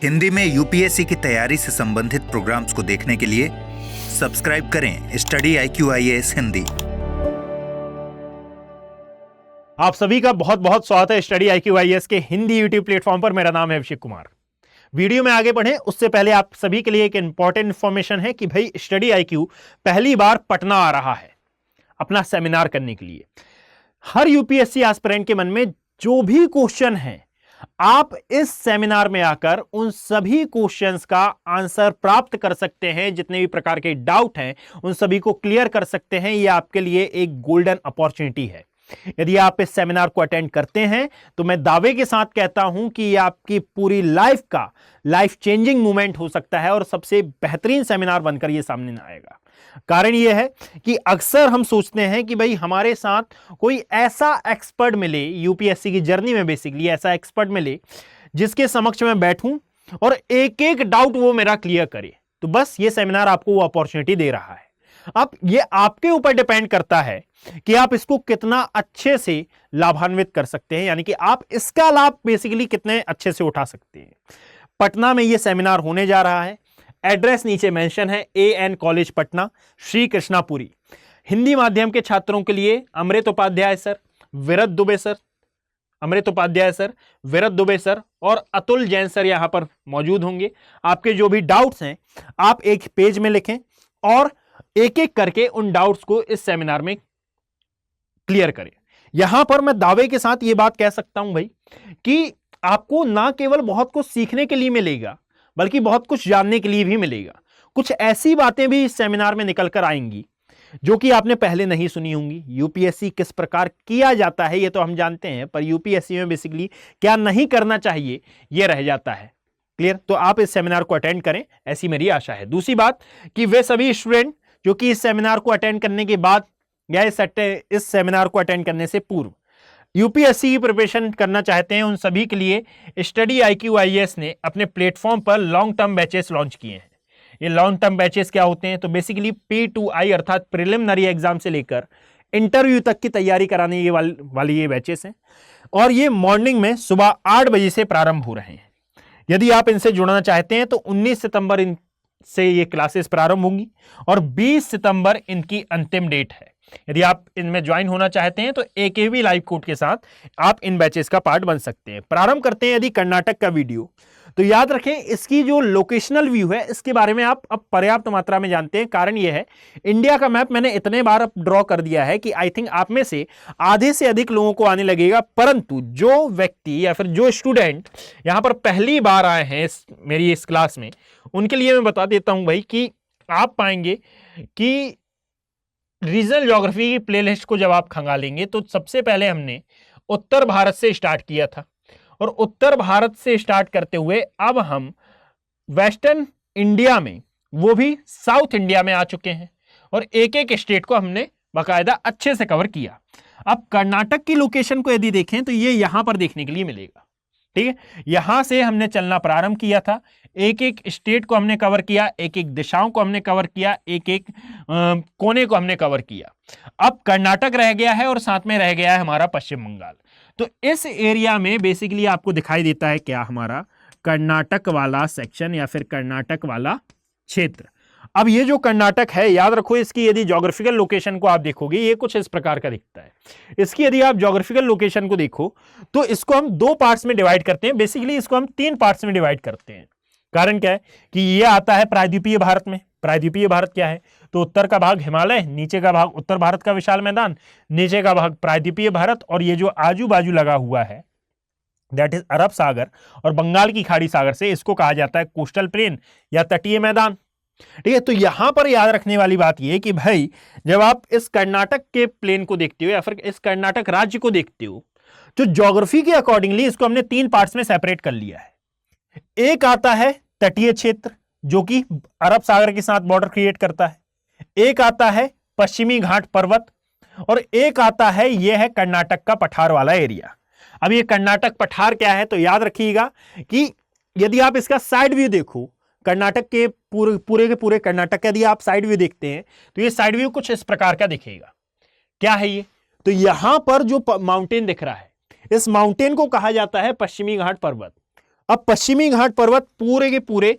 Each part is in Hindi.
हिंदी में यूपीएससी की तैयारी से संबंधित प्रोग्राम्स को देखने के लिए सब्सक्राइब करें स्टडी IQ-IAS हिंदी। आप सभी का बहुत बहुत स्वागत है स्टडी IQ-IAS के हिंदी यूट्यूब प्लेटफॉर्म पर। मेरा नाम है अभिषेक कुमार। वीडियो में आगे बढ़े उससे पहले आप सभी के लिए एक इंपॉर्टेंट इंफॉर्मेशन है कि भाई स्टडी IQ पहली बार पटना आ रहा है अपना सेमिनार करने के लिए। हर यूपीएससी एस्पिरेंट के मन में जो भी क्वेश्चन है, आप इस सेमिनार में आकर उन सभी क्वेश्चंस का आंसर प्राप्त कर सकते हैं। जितने भी प्रकार के डाउट हैं उन सभी को क्लियर कर सकते हैं। यह आपके लिए एक गोल्डन अपॉर्चुनिटी है। यदि आप इस सेमिनार को अटेंड करते हैं तो मैं दावे के साथ कहता हूं कि यह आपकी पूरी लाइफ का लाइफ चेंजिंग मूवमेंट हो सकता है और सबसे बेहतरीन सेमिनार बनकर यह सामने आएगा। कारण यह है कि अक्सर हम सोचते हैं कि भाई हमारे साथ कोई ऐसा एक्सपर्ट मिले, यूपीएससी की जर्नी में बेसिकली ऐसा एक्सपर्ट मिले जिसके समक्ष मैं बैठूं और एक एक डाउट वो मेरा क्लियर करे। तो बस ये सेमिनार आपको वो अपॉर्चुनिटी दे रहा है। अब ये आपके ऊपर डिपेंड करता है कि आप इसको कितना अच्छे से लाभान्वित कर सकते हैं, यानी कि आप इसका लाभ बेसिकली कितने अच्छे से उठा सकते हैं। पटना में यह सेमिनार होने जा रहा है। एड्रेस नीचे मेंशन है, AN कॉलेज पटना, श्री कृष्णापुरी। हिंदी माध्यम के छात्रों के लिए अमृत उपाध्याय सर, विरत दुबे सर, और अतुल जैन सर यहां पर मौजूद होंगे। आपके जो भी डाउट्स हैं आप एक पेज में लिखें और एक एक करके उन डाउट्स को इस सेमिनार में क्लियर करें। यहां पर मैं दावे के साथ यह बात कह सकता हूं भाई कि आपको ना केवल बहुत कुछ सीखने के लिए मिलेगा बल्कि बहुत कुछ जानने के लिए भी मिलेगा। कुछ ऐसी बातें भी इस सेमिनार में निकलकर आएंगी जो कि आपने पहले नहीं सुनी होंगी। यूपीएससी किस प्रकार किया जाता है ये तो हम जानते हैं, पर यूपीएससी में बेसिकली क्या नहीं करना चाहिए ये रह जाता है। क्लियर? तो आप इस सेमिनार को अटेंड करें, ऐसी मेरी आशा है। दूसरी बात कि वे सभी स्टूडेंट जो कि इस सेमिनार को अटेंड करने के बाद या इस सेमिनार को अटेंड करने से पूर्व यूपीएससी की प्रिपरेशन करना चाहते हैं, उन सभी के लिए स्टडी IQ-IAS ने अपने प्लेटफॉर्म पर लॉन्ग टर्म बैचेस लॉन्च किए हैं। ये लॉन्ग टर्म बैचेस क्या होते हैं? तो बेसिकली P2I अर्थात प्रिलिमिनरी एग्जाम से लेकर इंटरव्यू तक की तैयारी कराने वाली ये बैचेस हैं और ये मॉर्निंग में सुबह 8 बजे से प्रारंभ हो रहे हैं। यदि आप इनसे जुड़ना चाहते हैं तो 19 सितंबर से ये क्लासेस प्रारंभ होंगी और 20 सितंबर इनकी अंतिम डेट है। यदि आप इनमें ज्वाइन होना चाहते हैं तो AKB लाइव कोड के साथ आप इन बैचेस का पार्ट बन सकते हैं। प्रारंभ करते हैं यदि कर्नाटक का वीडियो, तो याद रखें इसकी जो लोकेशनल व्यू है इसके बारे में आप अब पर्याप्त मात्रा में जानते हैं। कारण यह है, इंडिया का मैप मैंने इतने बार अब ड्रॉ कर दिया है कि आई थिंक आप में से आधे से अधिक लोगों को आने लगेगा, परंतु जो व्यक्ति या फिर जो स्टूडेंट यहां पर पहली बार आए हैं मेरी इस क्लास में, उनके लिए मैं बता देता हूं भाई कि आप पाएंगे कि रीजनल ज्योग्राफी की प्लेलिस्ट को जब आप खंगालेंगे तो सबसे पहले हमने उत्तर भारत से स्टार्ट किया था और उत्तर भारत से स्टार्ट करते हुए अब हम वेस्टर्न इंडिया में, वो भी साउथ इंडिया में आ चुके हैं और एक एक स्टेट को हमने बाकायदा अच्छे से कवर किया। अब कर्नाटक की लोकेशन को यदि देखें तो ये यहां पर देखने के लिए मिलेगा। ठीक है, यहां से हमने चलना प्रारंभ किया था, एक एक स्टेट को हमने कवर किया, एक एक दिशाओं को हमने कवर किया, एक एक कोने को हमने कवर किया। अब कर्नाटक रह गया है और साथ में रह गया है हमारा पश्चिम बंगाल। तो इस एरिया में बेसिकली आपको दिखाई देता है क्या, हमारा कर्नाटक वाला सेक्शन या फिर कर्नाटक वाला क्षेत्र। अब ये जो कर्नाटक है, याद रखो इसकी यदि ज्योग्राफिकल लोकेशन को आप देखोगे ये कुछ इस प्रकार का दिखता है। इसकी यदि आप ज्योग्राफिकल लोकेशन को देखो तो इसको हम 2 पार्ट्स में डिवाइड करते हैं। बेसिकली इसको हम 3 पार्ट्स में डिवाइड करते हैं। कारण क्या है कि ये आता है प्रायद्वीपीय भारत में। प्रायद्वीपीय भारत क्या है? तो उत्तर का भाग हिमालय, नीचे का भाग उत्तर भारत का विशाल मैदान, नीचे का भाग प्रायद्वीपीय भारत, और ये जो आजू बाजू लगा हुआ है दैट इज अरब सागर और बंगाल की खाड़ी सागर से, इसको कहा जाता है कोस्टल प्लेन या तटीय मैदान। ठीक है, तो यहां पर याद रखने वाली बात यह कि भाई जब आप इस कर्नाटक के प्लेन को देखते हो या फिर इस कर्नाटक राज्य को देखते हो, तो ज्योग्राफी के अकॉर्डिंगली इसको हमने 3 पार्ट्स में सेपरेट कर लिया है। एक आता है तटीय क्षेत्र जो कि अरब सागर के साथ बॉर्डर क्रिएट करता है, एक आता है पश्चिमी घाट पर्वत, और एक आता है यह है कर्नाटक का पठार वाला एरिया। अब ये कर्नाटक पठार क्या है? तो याद रखिएगा कि यदि आप इसका साइड व्यू देखो, कर्नाटक के पूरे के पूरे कर्नाटक का यदि आप साइड व्यू देखते हैं तो ये साइड व्यू कुछ इस प्रकार का दिखेगा। क्या है ये? तो यहां पर जो माउंटेन दिख रहा है, इस माउंटेन को कहा जाता है पश्चिमी घाट पर्वत। अब पश्चिमी घाट पर्वत पूरे के पूरे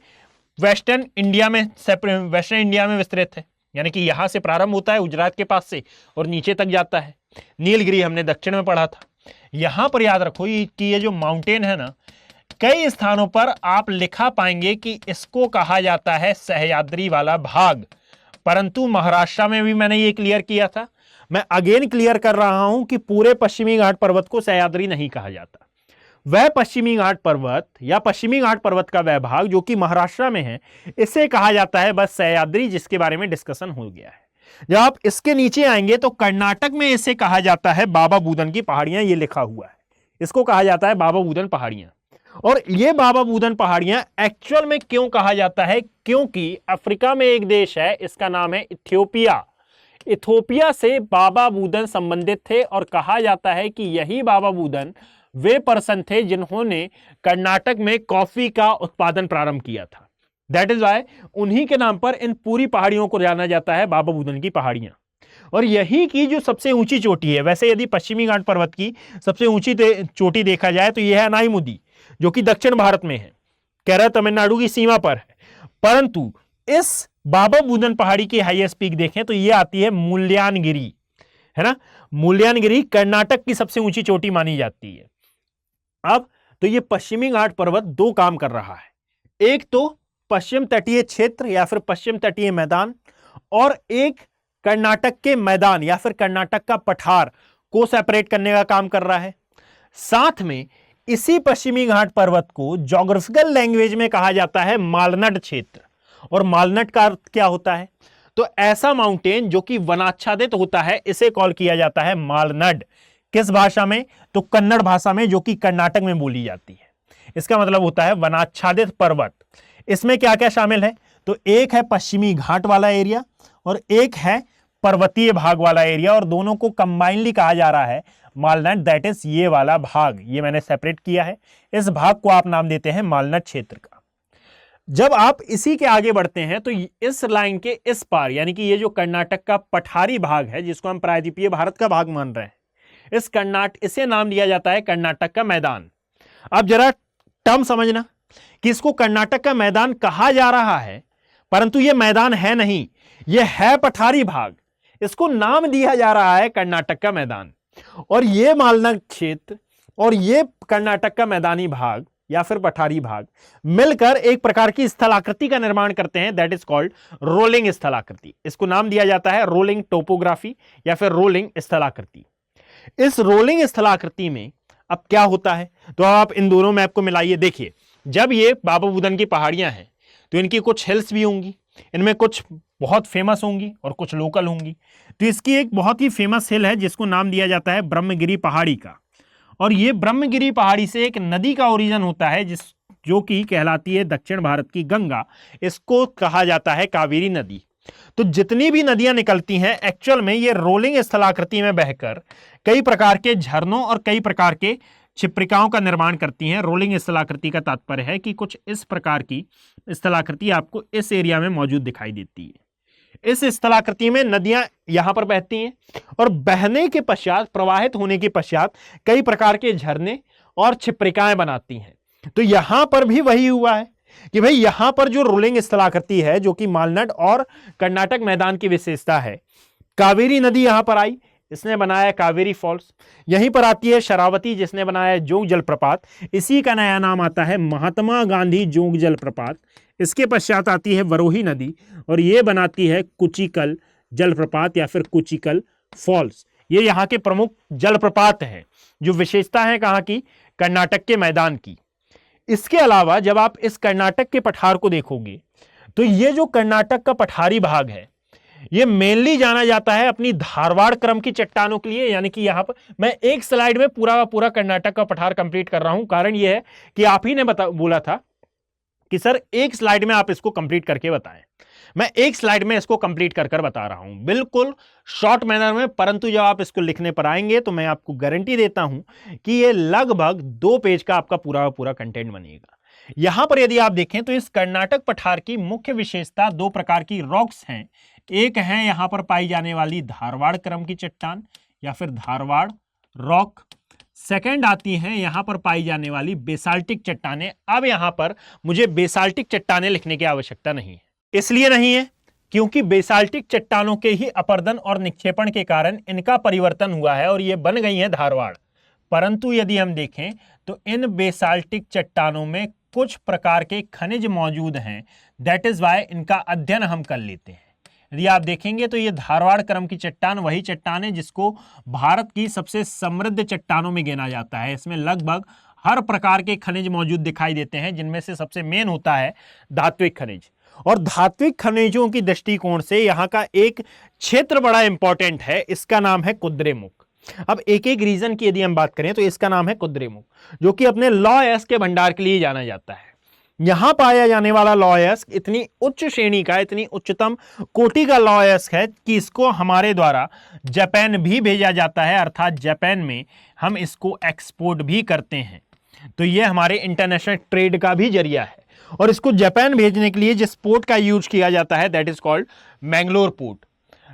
वेस्टर्न इंडिया में विस्तृत है, यानी कि यहां से प्रारंभ होता है गुजरात के पास से और नीचे तक जाता है। नीलगिरी हमने दक्षिण में पढ़ा था। यहां पर याद रखो कि ये जो माउंटेन है ना, कई स्थानों पर आप लिखा पाएंगे कि इसको कहा जाता है सह्याद्री वाला भाग, परंतु महाराष्ट्र में भी मैंने ये क्लियर किया था, मैं अगेन क्लियर कर रहा हूं कि पूरे पश्चिमी घाट पर्वत को सह्याद्री नहीं कहा जाता। वह पश्चिमी घाट पर्वत या पश्चिमी घाट पर्वत का वह भाग जो कि महाराष्ट्र में है, इसे कहा जाता है बस सह्याद्री, जिसके बारे में डिस्कशन हो गया है। जब आप इसके नीचे आएंगे तो कर्नाटक में इसे कहा जाता है बाबा बूदन की पहाड़ियां, ये लिखा हुआ है, इसको कहा जाता है बाबा बूदन पहाड़ियां। और ये बाबा बूदन पहाड़ियां एक्चुअल में क्यों कहा जाता है, क्योंकि अफ्रीका में एक देश है, इसका नाम है इथियोपिया। इथियोपिया से बाबा बूदन संबंधित थे और कहा जाता है कि यही बाबा बूदन वे पर्सन थे जिन्होंने कर्नाटक में कॉफी का उत्पादन प्रारंभ किया था। दैट इज वाई उन्हीं के नाम पर इन पूरी पहाड़ियों को जाना जाता है बाबा बूदन की पहाड़ियां। और यही की जो सबसे ऊंची चोटी है, वैसे यदि पश्चिमी घाट पर्वत की सबसे ऊंची चोटी देखा जाए तो यह है अनाईमुदी, जो कि दक्षिण भारत में है, केरल तमिलनाडु की सीमा पर है। परंतु इस बाबा बूदन पहाड़ी की हाईएस्ट पीक देखें तो यह आती है मुल्यानगिरी, है ना। मुल्यानगिरी कर्नाटक की सबसे ऊंची चोटी मानी जाती है। अब तो ये पश्चिमी घाट पर्वत दो काम कर रहा है, एक तो पश्चिम तटीय क्षेत्र या फिर पश्चिम तटीय मैदान, और एक कर्नाटक के मैदान या फिर कर्नाटक का पठार को सेपरेट करने का काम कर रहा है। साथ में इसी पश्चिमी घाट पर्वत को ज्योग्राफिकल लैंग्वेज में कहा जाता है मालनड क्षेत्र। और मालनड का अर्थ क्या होता है, तो ऐसा माउंटेन जो कि वनाच्छादित होता है, इसे कॉल किया जाता है मालनड। किस भाषा में, तो कन्नड़ भाषा में, जो कि कर्नाटक में बोली जाती है। इसका मतलब होता है वनाच्छादित पर्वत। इसमें क्या क्या शामिल है, तो एक है पश्चिमी घाट वाला एरिया और एक है पर्वतीय भाग वाला एरिया, और दोनों को कंबाइनली कहा जा रहा है मालनड, दैट इज ये वाला भाग, ये मैंने सेपरेट किया है। इस भाग को आप नाम देते हैं मालनड क्षेत्र का। जब आप इसी के आगे बढ़ते हैं तो इस लाइन के इस पार, यानी कि ये जो कर्नाटक का पठारी भाग है, जिसको हम प्रायद्वीपीय भारत का भाग मान रहे हैं, इसे नाम दिया जाता है कर्नाटक का मैदान। अब जरा टर्म समझना कि इसको कर्नाटक का मैदान कहा जा रहा है, परंतु यह मैदान है नहीं, यह है पठारी भाग, इसको नाम दिया जा रहा है कर्नाटक का मैदान। और यह मालनड क्षेत्र और यह कर्नाटक का मैदानी भाग या फिर पठारी भाग मिलकर एक प्रकार की स्थलाकृति का निर्माण करते हैं, दैट इज कॉल्ड रोलिंग स्थलाकृति। इसको नाम दिया जाता है रोलिंग टोपोग्राफी या फिर रोलिंग स्थलाकृति। इस रोलिंग स्थलाकृति में अब क्या होता है, तो आप इन दोनों मैप को मिलाइए। देखिए, जब ये बाबा बूदन की पहाड़ियां हैं तो इनकी कुछ हिल्स भी होंगी, इनमें कुछ बहुत फेमस होंगी और कुछ लोकल होंगी। तो इसकी एक बहुत ही फेमस हिल है जिसको नाम दिया जाता है ब्रह्मगिरी पहाड़ी का। और ये ब्रह्मगिरी पहाड़ी से एक नदी का ओरिजिन होता है जो कि कहलाती है दक्षिण भारत की गंगा, इसको कहा जाता है कावेरी नदी। तो जितनी भी नदियां निकलती हैं एक्चुअल में ये रोलिंग स्थलाकृति में बहकर कई प्रकार के झरनों और कई प्रकार के छिप्रिकाओं का निर्माण करती हैं। रोलिंग स्थलाकृति का तात्पर्य है कि कुछ इस प्रकार की स्थलाकृति आपको इस एरिया में मौजूद दिखाई देती है। इस स्थलाकृति में नदियां यहां पर बहती हैं और बहने के पश्चात, प्रवाहित होने के पश्चात कई प्रकार के झरने और छिप्रिकाएं बनाती हैं। तो यहां पर भी वही हुआ है कि भाई यहां पर जो रोलिंग स्थलाकृति है, जो कि मालनड और कर्नाटक मैदान की विशेषता है, कावेरी नदी यहां पर आई, इसने बनाया कावेरी फॉल्स। यहीं पर आती है शरावती, जिसने बनाया जोग जलप्रपात, इसी का नया नाम आता है महात्मा गांधी जोग जलप्रपात। इसके पश्चात आती है वरोही नदी और यह बनाती है कुचिकल जलप्रपात या फिर कुचिकल फॉल्स। ये यहाँ के प्रमुख जलप्रपात हैं, जो विशेषता है कहाँ की, कर्नाटक के मैदान की। इसके अलावा जब आप इस कर्नाटक के पठार को देखोगे तो ये जो कर्नाटक का पठारी भाग है, ये मेनली जाना जाता है अपनी धारवाड़ क्रम की चट्टानों के लिए। यानी कि यहां पर मैं एक स्लाइड में पूरा पूरा कर्नाटक का पठार कंप्लीट कर रहा हूं, कारण यह है कि आप ही ने बोला था कि सर एक स्लाइड में आप इसको कंप्लीट करके बताएं। मैं एक स्लाइड में इसको कंप्लीट कर बता रहा हूं, बिल्कुल शॉर्ट मैनर में, परंतु जब आप इसको लिखने पर आएंगे तो मैं आपको गारंटी देता हूं कि ये लगभग 2 पेज का आपका पूरा पूरा कंटेंट बनेगा। यहां पर यदि आप देखें तो इस कर्नाटक पठार की मुख्य विशेषता 2 प्रकार की रॉक्स हैं। एक है यहां पर पाई जाने वाली धारवाड़ क्रम की चट्टान या फिर धारवाड़ रॉक। सेकंड आती हैं यहां पर पाई जाने वाली बेसाल्टिक चट्टानें। अब यहां पर मुझे बेसाल्टिक चट्टानें लिखने की आवश्यकता नहीं है, इसलिए नहीं है क्योंकि बेसाल्टिक चट्टानों के ही अपरदन और निक्षेपण के कारण इनका परिवर्तन हुआ है और ये बन गई हैं धारवाड़। परंतु यदि हम देखें तो इन बेसाल्टिक चट्टानों में कुछ प्रकार के खनिज मौजूद हैं, दैट इज वाई इनका अध्ययन हम कर लेते हैं। यदि आप देखेंगे तो ये धारवाड़ क्रम की चट्टान वही चट्टान है जिसको भारत की सबसे समृद्ध चट्टानों में गिना जाता है। इसमें लगभग हर प्रकार के खनिज मौजूद दिखाई देते हैं, जिनमें से सबसे मेन होता है धात्विक खनिज। और धात्विक खनिजों की दृष्टिकोण से यहाँ का एक क्षेत्र बड़ा इंपॉर्टेंट है, इसका नाम है कुद्रेमुख। अब एक एक रीजन की यदि हम बात करें तो इसका नाम है कुद्रेमुख, जो कि अपने लौह अयस्क के भंडार के लिए जाना जाता है। यहां पाया जाने वाला लौह अयस्क इतनी उच्च श्रेणी का, इतनी उच्चतम कोटि का लौह अयस्क है कि इसको हमारे द्वारा जापान भी भेजा जाता है, अर्थात जापान में हम इसको एक्सपोर्ट भी करते हैं। तो यह हमारे इंटरनेशनल ट्रेड का भी जरिया है। और इसको जापान भेजने के लिए जिस पोर्ट का यूज किया जाता है that is called Mangalore port.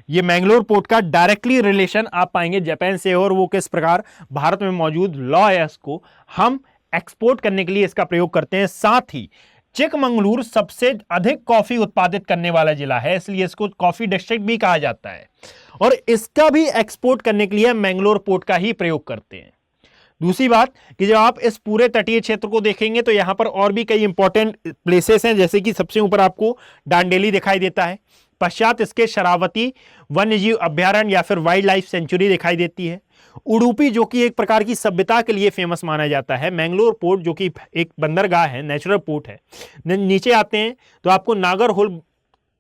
ये मैंगलोर पोर्ट का डायरेक्टली रिलेशन आप पाएंगे जापान से, और वो किस प्रकार भारत में मौजूद लौह अयस्क को हम एक्सपोर्ट करने के लिए इसका प्रयोग करते हैं। साथ ही चिकमंगलुरु सबसे अधिक कॉफी उत्पादित करने वाला जिला है, इसलिए इसको कॉफी डिस्ट्रिक्ट भी कहा जाता है, और इसका भी एक्सपोर्ट करने के लिए मैंगलोर पोर्ट का ही प्रयोग करते हैं। दूसरी बात कि जब आप इस पूरे तटीय क्षेत्र को देखेंगे तो यहां पर और भी कई इंपॉर्टेंट प्लेसेस हैं, जैसे कि सबसे ऊपर आपको डांडेली दिखाई देता है, पश्चात इसके शरावती वन्यजीव अभ्यारण्य या फिर वाइल्ड लाइफ सेंचुरी दिखाई देती है, उडुपी जो कि एक प्रकार की सभ्यता के लिए फेमस माना जाता है, मैंगलोर पोर्ट जो कि एक बंदरगाह है, नेचुरल पोर्ट है। नीचे आते हैं तो आपको नागरहोल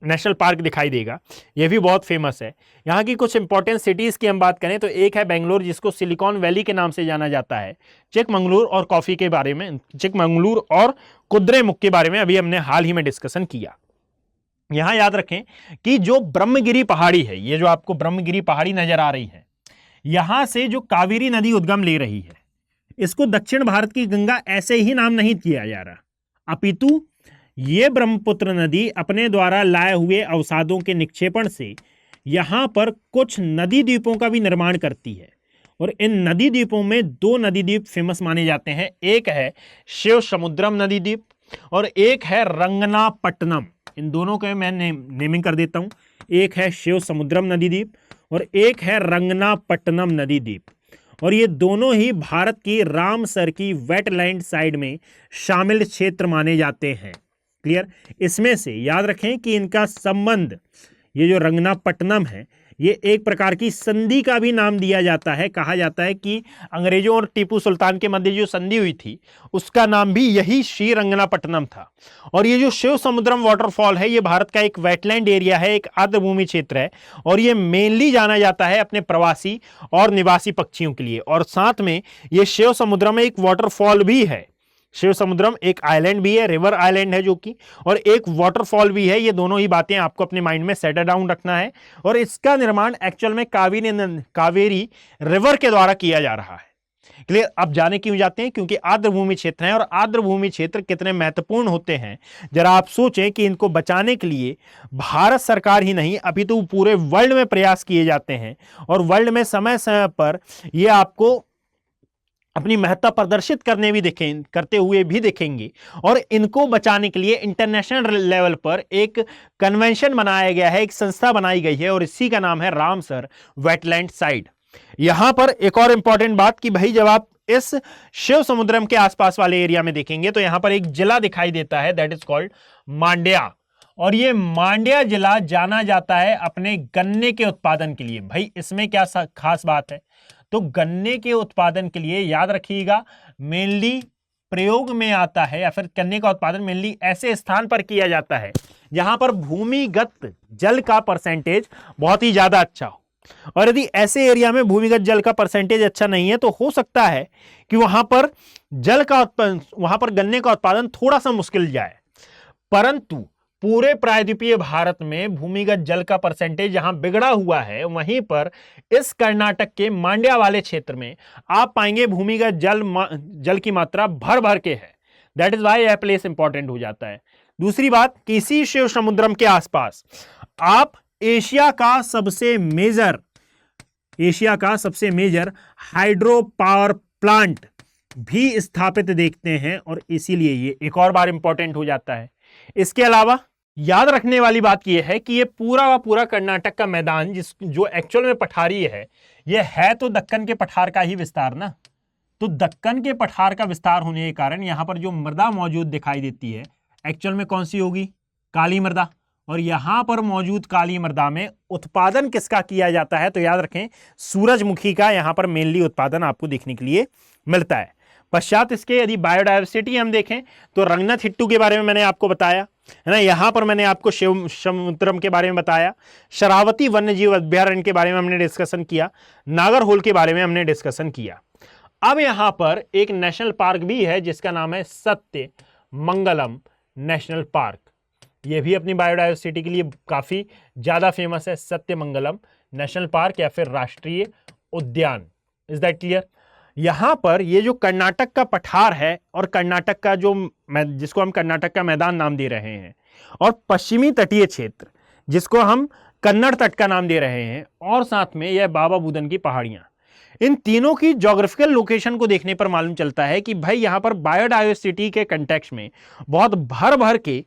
नेशनल पार्क दिखाई देगा, यह भी बहुत फेमस है। यहाँ की कुछ इंपॉर्टेंट सिटीज की हम बात करें तो एक है बेंगलोर, जिसको सिलिकॉन वैली के नाम से जाना जाता है। चिकमंगलुरु और कॉफी के बारे में, चिकमंगलुरु और कुद्रेमुख के बारे में अभी हमने हाल ही में डिस्कशन किया। यहां याद रखें कि जो ब्रह्मगिरी पहाड़ी है, ये जो आपको ब्रह्मगिरी पहाड़ी नजर आ रही है, यहां से जो कावेरी नदी उद्गम ले रही है, इसको दक्षिण भारत की गंगा ऐसे ही नाम नहीं किया जा रहा, अपितु ये ब्रह्मपुत्र नदी अपने द्वारा लाए हुए अवसादों के निक्षेपण से यहां पर कुछ नदी द्वीपों का भी निर्माण करती है। और इन नदी द्वीपों में दो नदी द्वीप फेमस माने जाते हैं, एक है शिव समुद्रम नदी द्वीप और एक है रंगनापट्टनम। इन दोनों के मैं नेमिंग कर देता हूं, एक है शिव समुद्रम नदी द्वीप और एक है रंगनापट्टनम नदी द्वीप। और ये दोनों ही भारत की रामसर की वेटलैंड साइड में शामिल क्षेत्र माने जाते हैं। क्लियर? इसमें से याद रखें कि इनका संबंध, ये जो रंगनापट्टनम है, ये एक प्रकार की संधि का भी नाम दिया जाता है। कहा जाता है कि अंग्रेजों और टीपू सुल्तान के मध्य जो संधि हुई थी उसका नाम भी यही श्री रंगनापट्टनम था। और ये जो शिव समुद्रम वाटरफॉल है, ये भारत का एक वेटलैंड एरिया है, एक आर्द्रभूमि क्षेत्र है, और ये मेनली जाना जाता है अपने प्रवासी और निवासी पक्षियों के लिए। और साथ में ये शिव समुद्रम एक वाटरफॉल भी है। शिव समुद्रम एक आइलैंड भी है, रिवर आइलैंड है जो कि, और एक वाटरफॉल भी है। ये दोनों ही बातें आपको अपने माइंड में सेटल डाउन रखना है। और इसका निर्माण एक्चुअल में कावेरी रिवर के द्वारा किया जा रहा है। क्लियर? अब जाने क्यों जाते हैं? क्योंकि आर्द्रभूमि क्षेत्र है, और आर्द्रभूमि क्षेत्र कितने महत्वपूर्ण होते हैं जरा आप सोचें कि इनको बचाने के लिए भारत सरकार ही नहीं अपितु पूरे वर्ल्ड में प्रयास किए जाते हैं, और वर्ल्ड में समय समय पर ये आपको अपनी महत्ता प्रदर्शित करते हुए भी देखेंगे। और इनको बचाने के लिए इंटरनेशनल लेवल पर एक कन्वेंशन बनाया गया है, एक संस्था बनाई गई है, और इसी का नाम है रामसर वेटलैंड साइट। यहां पर एक और इंपॉर्टेंट बात कि भाई जब आप इस शिव समुद्रम के आसपास वाले एरिया में देखेंगे तो यहां पर एक जिला दिखाई देता है, दैट इज कॉल्ड मांड्या। और ये मांड्या जिला जाना जाता है अपने गन्ने के उत्पादन के लिए। भाई इसमें क्या खास बात है? तो गन्ने के उत्पादन के लिए याद रखिएगा मेनली प्रयोग में आता है, या फिर गन्ने का उत्पादन मेनली ऐसे स्थान पर किया जाता है जहां पर भूमिगत जल का परसेंटेज बहुत ही ज्यादा अच्छा हो। और यदि ऐसे एरिया में भूमिगत जल का परसेंटेज अच्छा नहीं है तो हो सकता है कि वहां पर गन्ने का उत्पादन थोड़ा सा मुश्किल जाए। परंतु पूरे प्रायद्वीपीय भारत में भूमिगत जल का परसेंटेज जहां बिगड़ा हुआ है, वहीं पर इस कर्नाटक के मांड्या वाले क्षेत्र में आप पाएंगे भूमिगत जल की मात्रा भर भर के है। दैट इज वाई यह प्लेस इंपॉर्टेंट हो जाता है। दूसरी बात, किसी शिव समुद्रम के आसपास आप एशिया का सबसे मेजर हाइड्रो पावर प्लांट भी स्थापित देखते हैं और इसीलिए ये एक और बार इंपॉर्टेंट हो जाता है। इसके अलावा याद रखने वाली बात यह है कि ये पूरा का पूरा कर्नाटक का मैदान जो एक्चुअल में पठारी है, ये है तो दक्कन के पठार का ही विस्तार ना। तो दक्कन के पठार का विस्तार होने के कारण यहां पर जो मृदा मौजूद दिखाई देती है एक्चुअल में कौन सी होगी? काली मृदा। और यहां पर मौजूद काली मृदा में उत्पादन किसका किया जाता है? तो याद रखें सूरजमुखी का यहां पर मेनली उत्पादन आपको देखने के लिए मिलता है। पश्चात इसके यदि बायोडायवर्सिटी हम देखें तो रंगनाथिट्टू के बारे में मैंने आपको बताया है ना। यहां पर मैंने आपको शिवसमुद्रम के बारे में बताया, शरावती वन्यजीव अभ्यारण्य के बारे में हमने डिस्कशन किया, नागरहोल के बारे में हमने डिस्कशन किया। अब यहां पर एक नेशनल पार्क भी है जिसका नाम है सत्य मंगलम नेशनल पार्क। यह भी अपनी बायोडायवर्सिटी के लिए काफी ज्यादा फेमस है, सत्यमंगलम नेशनल पार्क या फिर राष्ट्रीय उद्यान। Is that clear? यहां पर ये जो कर्नाटक का पठार है और कर्नाटक का जिसको हम कर्नाटक का मैदान नाम दे रहे हैं, और पश्चिमी तटीय क्षेत्र जिसको हम कन्नड़ तट का नाम दे रहे हैं, और साथ में यह बाबा बुदन की पहाड़ियां, इन तीनों की ज्योग्राफिकल लोकेशन को देखने पर मालूम चलता है कि भाई यहां पर बायोडायवर्सिटी के कंटेक्स्ट में बहुत भर भर के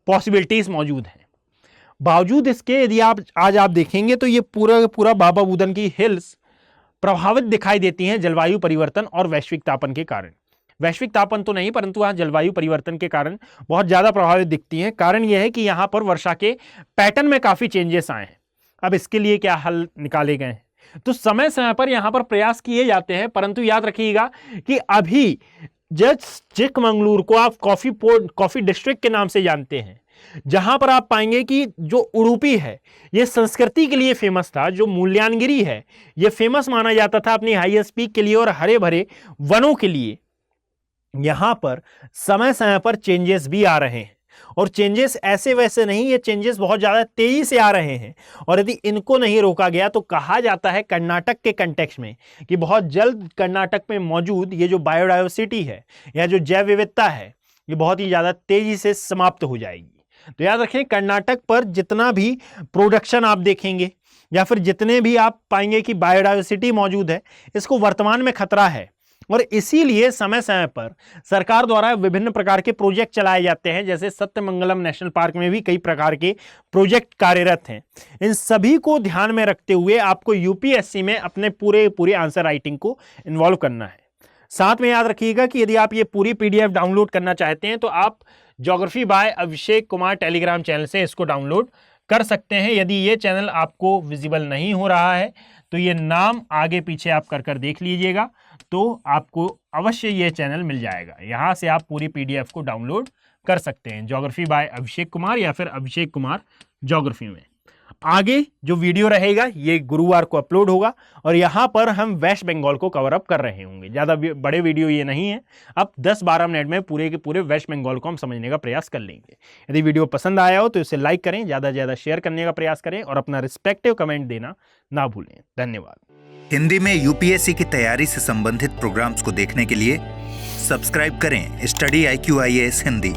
पॉसिबिलिटीज मौजूद हैं। बावजूद इसके यदि आज आप देखेंगे तो ये पूरा बाबा बुदन की हिल्स प्रभावित दिखाई देती हैं जलवायु परिवर्तन और वैश्विक तापन के कारण। वैश्विक तापन तो नहीं, परंतु वहां जलवायु परिवर्तन के कारण बहुत ज्यादा प्रभावित दिखती हैं। कारण यह है कि यहां पर वर्षा के पैटर्न में काफी चेंजेस आए हैं। अब इसके लिए क्या हल निकाले गए हैं? तो समय समय पर यहां पर प्रयास किए जाते हैं, परंतु याद रखिएगा कि अभी जस्ट चिकमंगलुरु को आप कॉफी डिस्ट्रिक्ट के नाम से जानते हैं, जहां पर आप पाएंगे कि जो उडुपी है यह संस्कृति के लिए फेमस था, जो मुल्यानगिरी है यह फेमस माना जाता था अपनी हाईएस्ट पीक के लिए और हरे भरे वनों के लिए। यहां पर समय समय पर चेंजेस भी आ रहे हैं, और चेंजेस ऐसे वैसे नहीं, ये चेंजेस बहुत ज्यादा तेजी से आ रहे हैं। और यदि इनको नहीं रोका गया तो कहा जाता है कर्नाटक के कंटेक्स्ट में कि बहुत जल्द कर्नाटक में मौजूद ये जो बायोडायवर्सिटी है या जो जैव विविधता है ये बहुत ही ज्यादा तेजी से समाप्त हो जाएगी। तो याद रखें, कर्नाटक पर जितना भी प्रोडक्शन आप देखेंगे या फिर जितने भी आप पाएंगे कि बायोडायवर्सिटी मौजूद है, इसको वर्तमान में खतरा है। और इसीलिए समय समय पर सरकार द्वारा विभिन्न प्रकार के प्रोजेक्ट चलाए जाते हैं, जैसे सत्यमंगलम नेशनल पार्क में भी कई प्रकार के प्रोजेक्ट कार्यरत हैं। इन सभी को ध्यान में रखते हुए आपको यूपीएससी में अपने पूरे आंसर राइटिंग को इन्वॉल्व करना है। साथ में याद रखिएगा कि यदि आप ये पूरी पीडीएफ डाउनलोड करना चाहते हैं तो आप geography bye Abhishek Kumar Telegram channel से इसको डाउनलोड कर सकते हैं। यदि ये चैनल आपको विजिबल नहीं हो रहा है तो ये नाम आगे पीछे आप कर देख लीजिएगा, तो आपको अवश्य ये चैनल मिल जाएगा। यहाँ से आप पूरी पीडीएफ को डाउनलोड कर सकते हैं, ज्योग्राफी बाय अभिषेक कुमार या फिर अभिषेक कुमार ज्योग्राफी में। आगे जो वीडियो रहेगा ये गुरुवार को अपलोड होगा, और यहाँ पर हम वेस्ट बंगाल को कवर अप कर रहे होंगे। ज़्यादा बड़े वीडियो ये नहीं है, अब 10-12 मिनट में पूरे के पूरे वेस्ट बंगाल को हम समझने का प्रयास कर लेंगे। यदि वीडियो पसंद आया हो तो इसे लाइक करें, ज़्यादा से ज़्यादा शेयर करने का प्रयास करें और अपना रिस्पेक्टिव कमेंट देना ना भूलें। धन्यवाद। हिंदी में यूपीएससी की तैयारी से संबंधित प्रोग्राम्स को देखने के लिए सब्सक्राइब करें स्टडी IQ IAS हिंदी।